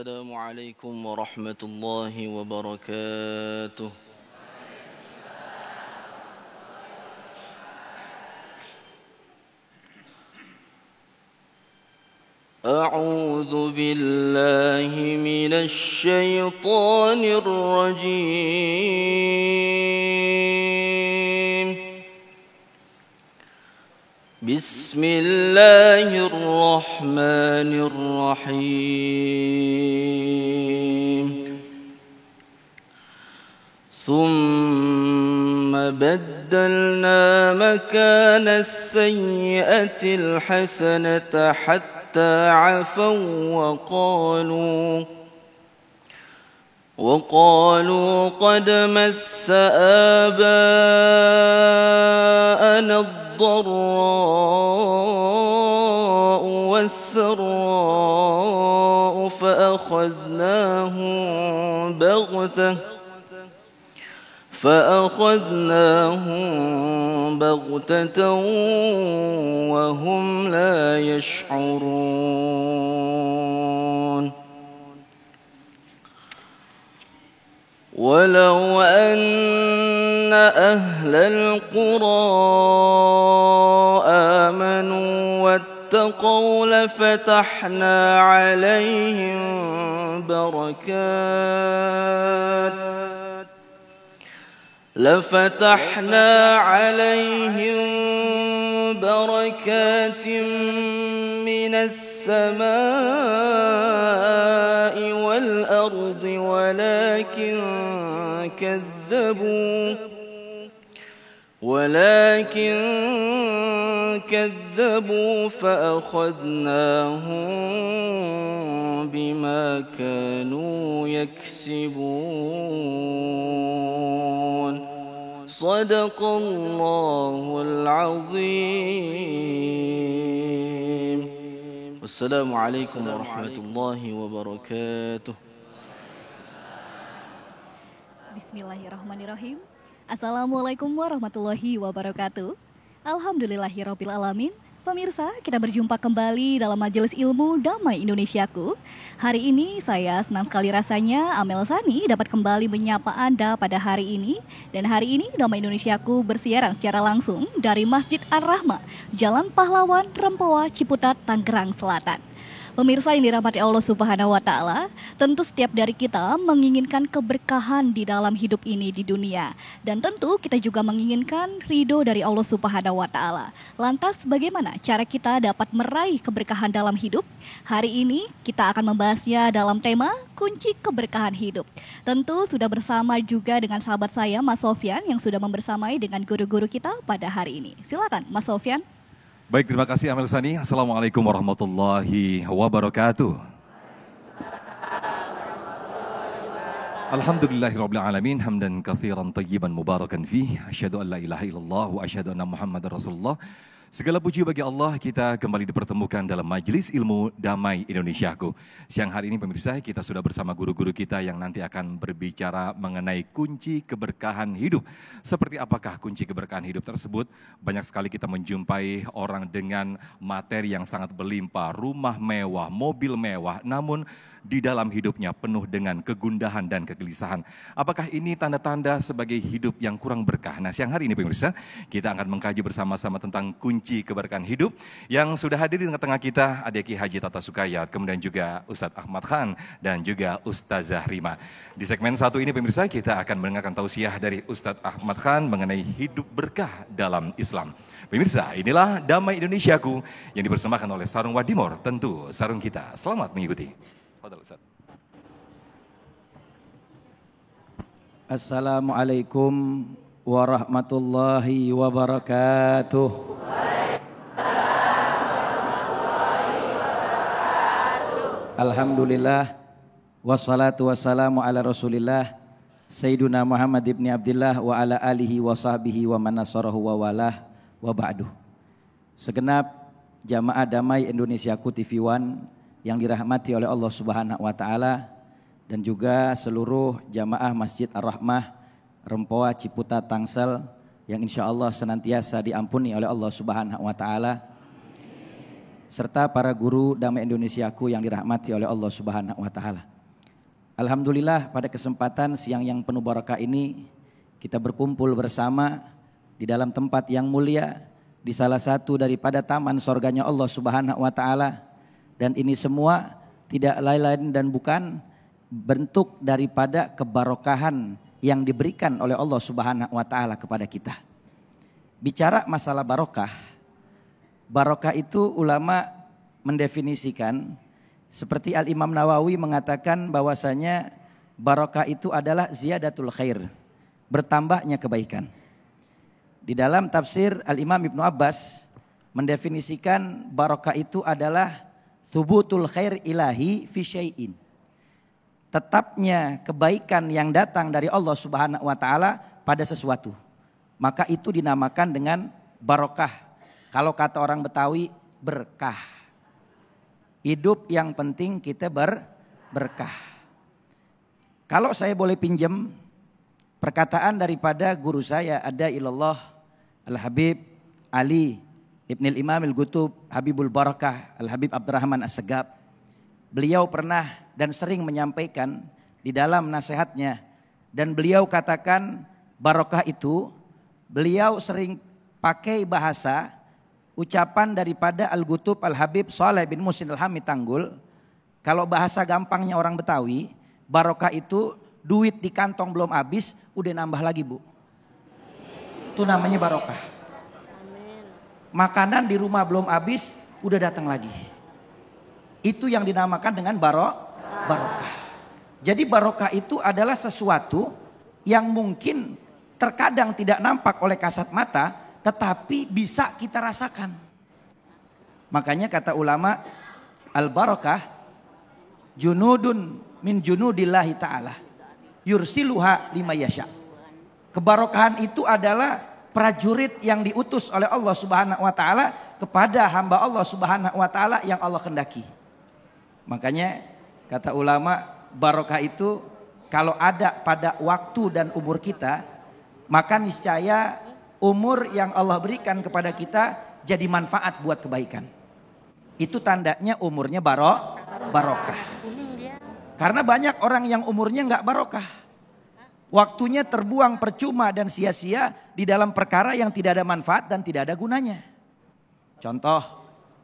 السلام عليكم ورحمة الله وبركاته. أعوذ بالله من الشيطان الرجيم. بسم الله الرحمن الرحيم. ثم بدلنا مكان السيئة الحسنة حتى عفوا وقالوا قد مس آباءنا الضراء والسراء فأخذناهم بغتة وهم لا يشعرون. ولو أن أهل القرى آمنوا واتقوا لفتحنا عليهم بركات من السماء والأرض ولكن كذبوا فأخذناهم بما كانوا يكسبون. صدق الله العظيم. والسلام عليكم ورحمة الله وبركاته. Bismillahirrahmanirrahim. Assalamualaikum warahmatullahi wabarakatuh. Alhamdulillahirabbil alamin. Pemirsa, kita berjumpa kembali dalam Majelis Ilmu Damai Indonesiaku. Hari ini saya senang sekali rasanya Amel Sani dapat kembali menyapa Anda pada hari ini. Dan hari ini Damai Indonesiaku bersiaran secara langsung dari Masjid Ar-Rahmah, Jalan Pahlawan, Rempoa, Ciputat, Tangerang Selatan. Pemirsa yang dirahmati Allah Subhanahu wa Ta'ala, tentu setiap dari kita menginginkan keberkahan di dalam hidup ini di dunia. Dan tentu kita juga menginginkan ridho dari Allah Subhanahu wa Ta'ala. Lantas bagaimana cara kita dapat meraih keberkahan dalam hidup? Hari ini kita akan membahasnya dalam tema kunci keberkahan hidup. Tentu sudah bersama juga dengan sahabat saya Mas Sofyan yang sudah membersamai dengan guru-guru kita pada hari ini. Silakan Mas Sofyan. Baik, terima kasih Amel Sani. Assalamualaikum warahmatullahi wabarakatuh. Alhamdulillahirabbil alamin, hamdan katsiran thayyiban mubarakan fih. Asyhadu an la ilaha illallah wa asyhadu anna Muhammadar Rasulullah. Segala puji bagi Allah, kita kembali dipertemukan dalam Majelis Ilmu Damai Indonesiaku. Siang hari ini pemirsa, kita sudah bersama guru-guru kita yang nanti akan berbicara mengenai kunci keberkahan hidup. Seperti apakah kunci keberkahan hidup tersebut? Banyak sekali kita menjumpai orang dengan materi yang sangat berlimpah, rumah mewah, mobil mewah, namun di dalam hidupnya penuh dengan kegundahan dan kegelisahan. Apakah ini tanda-tanda sebagai hidup yang kurang berkah? Nah, siang hari ini pemirsa, kita akan mengkaji bersama-sama tentang kunci keberkahan hidup. Yang sudah hadir di tengah-tengah kita, Adik Ki Haji Tata Sukayat, kemudian juga Ustadz Ahmad Khan, dan juga Ustazah Rima. Di segmen satu ini pemirsa, kita akan mendengarkan tausiah dari Ustadz Ahmad Khan mengenai hidup berkah dalam Islam. Pemirsa, inilah Damai Indonesiaku yang dipersembahkan oleh Sarung Wadimor, tentu sarung kita. Selamat mengikuti. Assalamualaikum warahmatullahi wabarakatuh. Alhamdulillah wassalatu wassalamu ala Rasulillah Sayyiduna Muhammad ibn Abdillah wa ala alihi wa sahbihi wa man nasarahu wa walah wa ba'du. Segenap jamaah Damai Indonesiaku TV One yang dirahmati oleh Allah Subhanahu wa Ta'ala, dan juga seluruh jamaah Masjid Ar-Rahmah Rempoa Ciputat Tangsel yang insya Allah senantiasa diampuni oleh Allah Subhanahu wa Ta'ala. serta para guru Damai Indonesiaku yang dirahmati oleh Allah Subhanahu wa taala. Alhamdulillah pada kesempatan siang yang penuh barakah ini kita berkumpul bersama di dalam tempat yang mulia di salah satu daripada taman sorganya Allah Subhanahu wa taala, dan ini semua tidak lain-lain dan bukan bentuk daripada kebarokahan yang diberikan oleh Allah Subhanahu wa taala kepada kita. Bicara masalah barokah, barokah itu ulama mendefinisikan seperti Al-Imam Nawawi mengatakan bahwasanya barokah itu adalah ziyadatul khair, bertambahnya kebaikan. Di dalam tafsir Al-Imam Ibnu Abbas mendefinisikan barokah itu adalah thubutul khair ilahi fi syai'in, tetapnya kebaikan yang datang dari Allah Subhanahu wa taala pada sesuatu. Maka itu dinamakan dengan barokah. Kalau kata orang Betawi, berkah. Hidup yang penting kita berkah. Kalau saya boleh pinjam perkataan daripada guru saya, ada ilallah Al-Habib Ali Ibnul Imam Al-Gutub Habibul Barakah Al-Habib Abdurrahman As-Segab. Beliau pernah dan sering menyampaikan di dalam nasihatnya, dan beliau katakan barokah itu, beliau sering pakai bahasa ucapan daripada Al-Gutub Al-Habib Saleh bin Muhsin Al-Hamid Tanggul. Kalau bahasa gampangnya orang Betawi, barokah itu duit di kantong belum habis, udah nambah lagi, Bu. Itu namanya barokah. Makanan di rumah belum habis, udah datang lagi. Itu yang dinamakan dengan barokah. Jadi barokah itu adalah sesuatu yang mungkin terkadang tidak nampak oleh kasat mata, tetapi bisa kita rasakan. Makanya kata ulama, al-barakah junudun min junudillahi ta'ala yursiluha lima yasha. Kebarokahan itu adalah prajurit yang diutus oleh Allah Subhanahu wa taala kepada hamba Allah Subhanahu wa taala yang Allah kehendaki. Makanya kata ulama, barokah itu kalau ada pada waktu dan umur kita, maka niscaya umur yang Allah berikan kepada kita jadi manfaat buat kebaikan. Itu tandanya umurnya barokah. Karena banyak orang yang umurnya enggak barokah. Waktunya terbuang percuma dan sia-sia di dalam perkara yang tidak ada manfaat dan tidak ada gunanya. Contoh,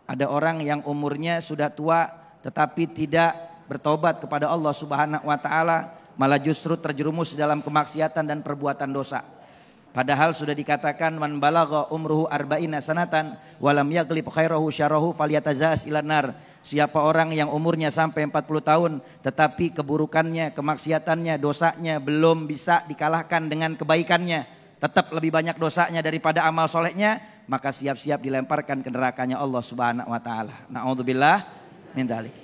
ada orang yang umurnya sudah tua tetapi tidak bertobat kepada Allah Subhanahu wa taala, malah justru terjerumus dalam kemaksiatan dan perbuatan dosa. Padahal sudah dikatakan man balagha umruhu arba'ina sanatan walam yaglib khairahu syarahu falyatazas ilan nar. Siapa orang yang umurnya sampai 40 tahun tetapi keburukannya, kemaksiatannya, dosanya belum bisa dikalahkan dengan kebaikannya, tetap lebih banyak dosanya daripada amal solehnya, maka siap-siap dilemparkan ke nerakanya Allah Subhanahu wa taala. Na'udzubillah min dzalik.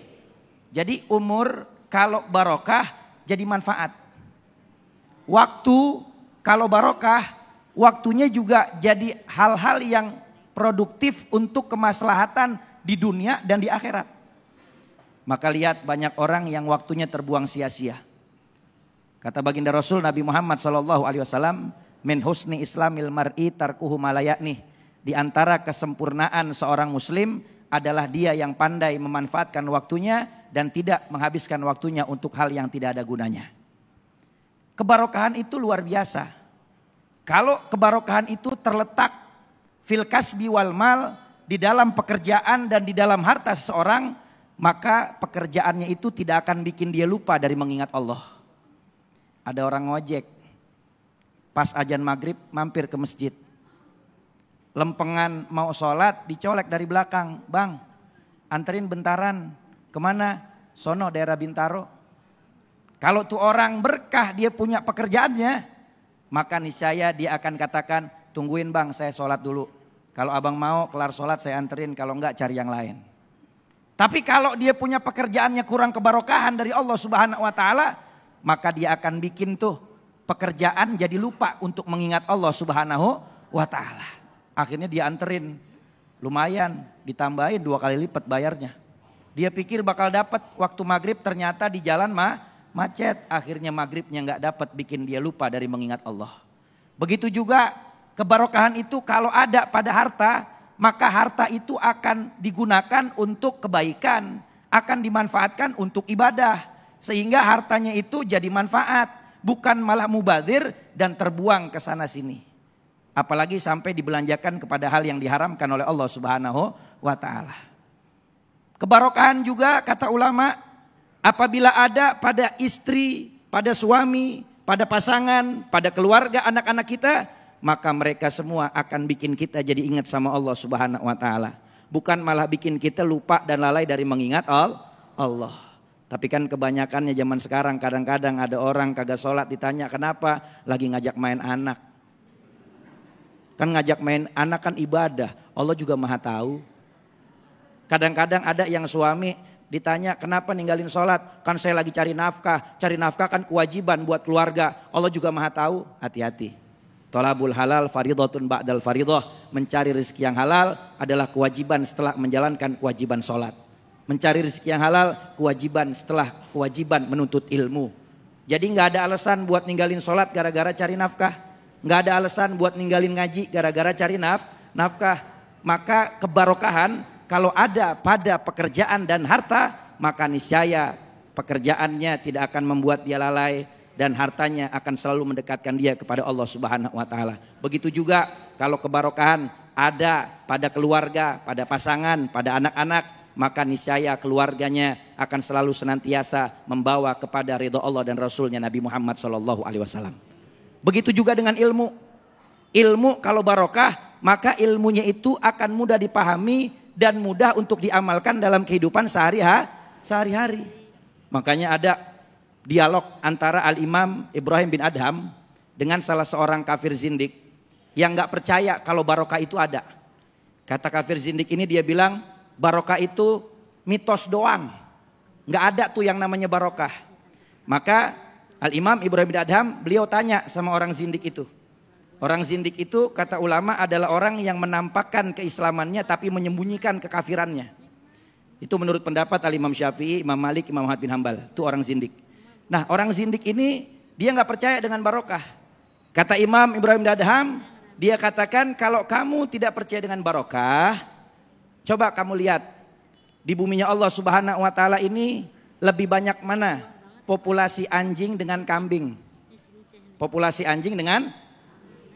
Jadi umur kalau barokah jadi manfaat. Waktu kalau barokah, waktunya juga jadi hal-hal yang produktif untuk kemaslahatan di dunia dan di akhirat. Maka lihat banyak orang yang waktunya terbuang sia-sia. Kata baginda Rasul Nabi Muhammad SAW, min husni islamil mar'i tarkuhu malayaknih. Di antara kesempurnaan seorang muslim adalah dia yang pandai memanfaatkan waktunya dan tidak menghabiskan waktunya untuk hal yang tidak ada gunanya. Kebarokahan itu luar biasa. Kalau kebarokahan itu terletak fil kasbi wal mal, di dalam pekerjaan dan di dalam harta seseorang, maka pekerjaannya itu tidak akan bikin dia lupa dari mengingat Allah. Ada orang ngojek, pas azan maghrib mampir ke masjid. Lempengan mau sholat dicolek dari belakang. Bang, anterin bentaran. Kemana? Sono daerah Bintaro. Kalau tuh orang berkah dia punya pekerjaannya, maka niscaya dia akan katakan, tungguin bang saya sholat dulu. Kalau abang mau kelar sholat saya anterin, kalau enggak cari yang lain. Tapi kalau dia punya pekerjaannya kurang kebarokahan dari Allah Subhanahu wa taala, maka dia akan bikin tuh pekerjaan jadi lupa untuk mengingat Allah Subhanahu wa taala. Akhirnya dia anterin, lumayan ditambahin 2 kali lipat bayarnya. Dia pikir bakal dapat waktu maghrib, ternyata di jalan macet. Akhirnya maghribnya enggak dapat, bikin dia lupa dari mengingat Allah. Begitu juga kebarokahan itu kalau ada pada harta, maka harta itu akan digunakan untuk kebaikan, akan dimanfaatkan untuk ibadah. Sehingga hartanya itu jadi manfaat, bukan malah mubadzir dan terbuang ke sana sini. Apalagi sampai dibelanjakan kepada hal yang diharamkan oleh Allah Subhanahu wa taala. Kebarokahan juga kata ulama, apabila ada pada istri, pada suami, pada pasangan, pada keluarga, anak-anak kita, maka mereka semua akan bikin kita jadi ingat sama Allah Subhanahu wa taala. Bukan malah bikin kita lupa dan lalai dari mengingat Allah. Tapi kan kebanyakannya zaman sekarang kadang-kadang ada orang kagak sholat ditanya kenapa, lagi ngajak main anak. Kan ngajak main anak kan ibadah, Allah juga maha tahu. Kadang-kadang ada yang suami ditanya kenapa ninggalin sholat, kan saya lagi cari nafkah kan kewajiban buat keluarga, Allah juga maha tahu. Hati-hati. Thalabul halal faridatun ba'dal faridah. Mencari rezeki yang halal adalah kewajiban setelah menjalankan kewajiban sholat. Mencari rezeki yang halal kewajiban setelah kewajiban menuntut ilmu. Jadi gak ada alasan buat ninggalin sholat gara-gara cari nafkah. Gak ada alasan buat ninggalin ngaji gara-gara cari nafkah. Maka kebarokahan kalau ada pada pekerjaan dan harta, maka niscaya pekerjaannya tidak akan membuat dia lalai. Dan hartanya akan selalu mendekatkan dia kepada Allah Subhanahu wa taala. Begitu juga kalau kebarokahan ada pada keluarga, pada pasangan, pada anak-anak, maka niscaya keluarganya akan selalu senantiasa membawa kepada ridha Allah dan Rasulnya Nabi Muhammad SAW. Begitu juga dengan ilmu. Ilmu kalau barokah, maka ilmunya itu akan mudah dipahami dan mudah untuk diamalkan dalam kehidupan sehari-hari. Makanya ada dialog antara Al-Imam Ibrahim bin Adham dengan salah seorang kafir zindik yang gak percaya kalau barokah itu ada. Kata kafir zindik ini, dia bilang barokah itu mitos doang, gak ada tuh yang namanya barokah. Maka Al-Imam Ibrahim bin Adham, beliau tanya sama orang zindik itu. Orang zindik itu kata ulama adalah orang yang menampakkan keislamannya tapi menyembunyikan kekafirannya. Itu menurut pendapat Al-Imam Syafi'i, Imam Malik, Imam Ahmad bin Hanbal. Itu orang zindik. Nah, orang zindik ini dia gak percaya dengan barokah. Kata Imam Ibrahim bin Adham, dia katakan kalau kamu tidak percaya dengan barokah, coba kamu lihat di buminya Allah Subhanahu wa taala ini lebih banyak mana populasi anjing dengan kambing? Populasi anjing dengan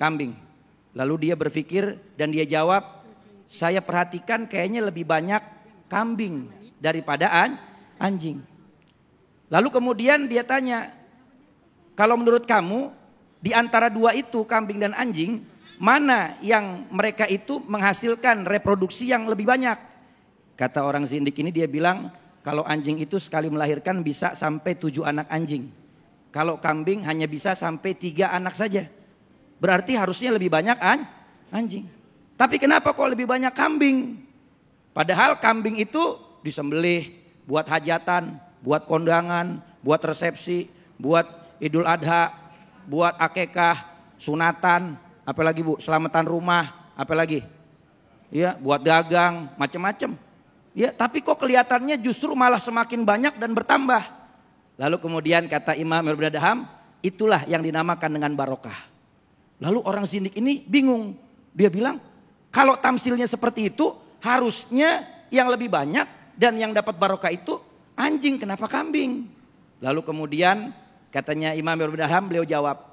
kambing. Lalu dia berpikir dan dia jawab, saya perhatikan kayaknya lebih banyak kambing daripada anjing. Lalu kemudian dia tanya, kalau menurut kamu di antara dua itu kambing dan anjing, mana yang mereka itu menghasilkan reproduksi yang lebih banyak? Kata orang zindik ini, dia bilang kalau anjing itu sekali melahirkan bisa sampai 7 anak anjing. Kalau kambing hanya bisa sampai 3 anak saja. Berarti harusnya lebih banyak anjing. Tapi kenapa kok lebih banyak kambing? Padahal kambing itu disembelih buat hajatan, buat kondangan, buat resepsi, buat Idul Adha, buat akekah, sunatan, apalagi Bu, selamatan rumah, apalagi? Ya, buat dagang, macam-macam. Ya, tapi kok kelihatannya justru malah semakin banyak dan bertambah. Lalu kemudian kata Imam Ibn Adham, itulah yang dinamakan dengan barokah. Lalu orang zindik ini bingung. Dia bilang, kalau tamsilnya seperti itu, harusnya yang lebih banyak dan yang dapat barokah itu anjing, kenapa kambing? Lalu kemudian katanya Imam Ibn Adham, beliau jawab,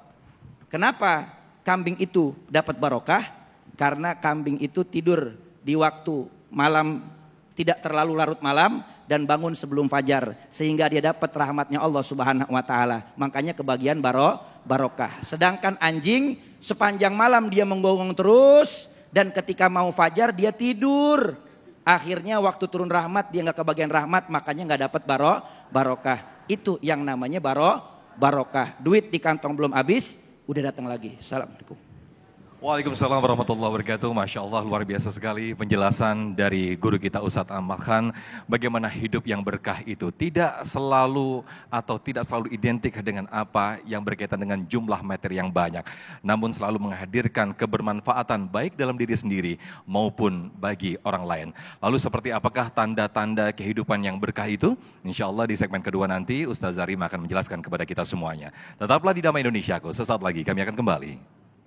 kenapa kambing itu dapat barokah? Karena kambing itu tidur di waktu malam, tidak terlalu larut malam, dan bangun sebelum fajar, sehingga dia dapat rahmatnya Allah Subhanahu wa taala. Makanya kebagian barokah. Sedangkan anjing sepanjang malam dia menggonggong terus, dan ketika mau fajar dia tidur. Akhirnya waktu turun rahmat dia gak kebagian rahmat, makanya gak dapat barokah. Itu yang namanya barokah. Duit di kantong belum habis, udah datang lagi. Assalamualaikum. Waalaikumsalam warahmatullahi wabarakatuh. Masya Allah, luar biasa sekali penjelasan dari guru kita Ustadz Ahmad Khan. Bagaimana hidup yang berkah itu tidak selalu identik dengan apa yang berkaitan dengan jumlah materi yang banyak. Namun selalu menghadirkan kebermanfaatan baik dalam diri sendiri maupun bagi orang lain. Lalu seperti apakah tanda-tanda kehidupan yang berkah itu? Insya Allah di segmen kedua nanti Ustaz Zarim akan menjelaskan kepada kita semuanya. Tetaplah di Damai Indonesiaku, sesaat lagi kami akan kembali.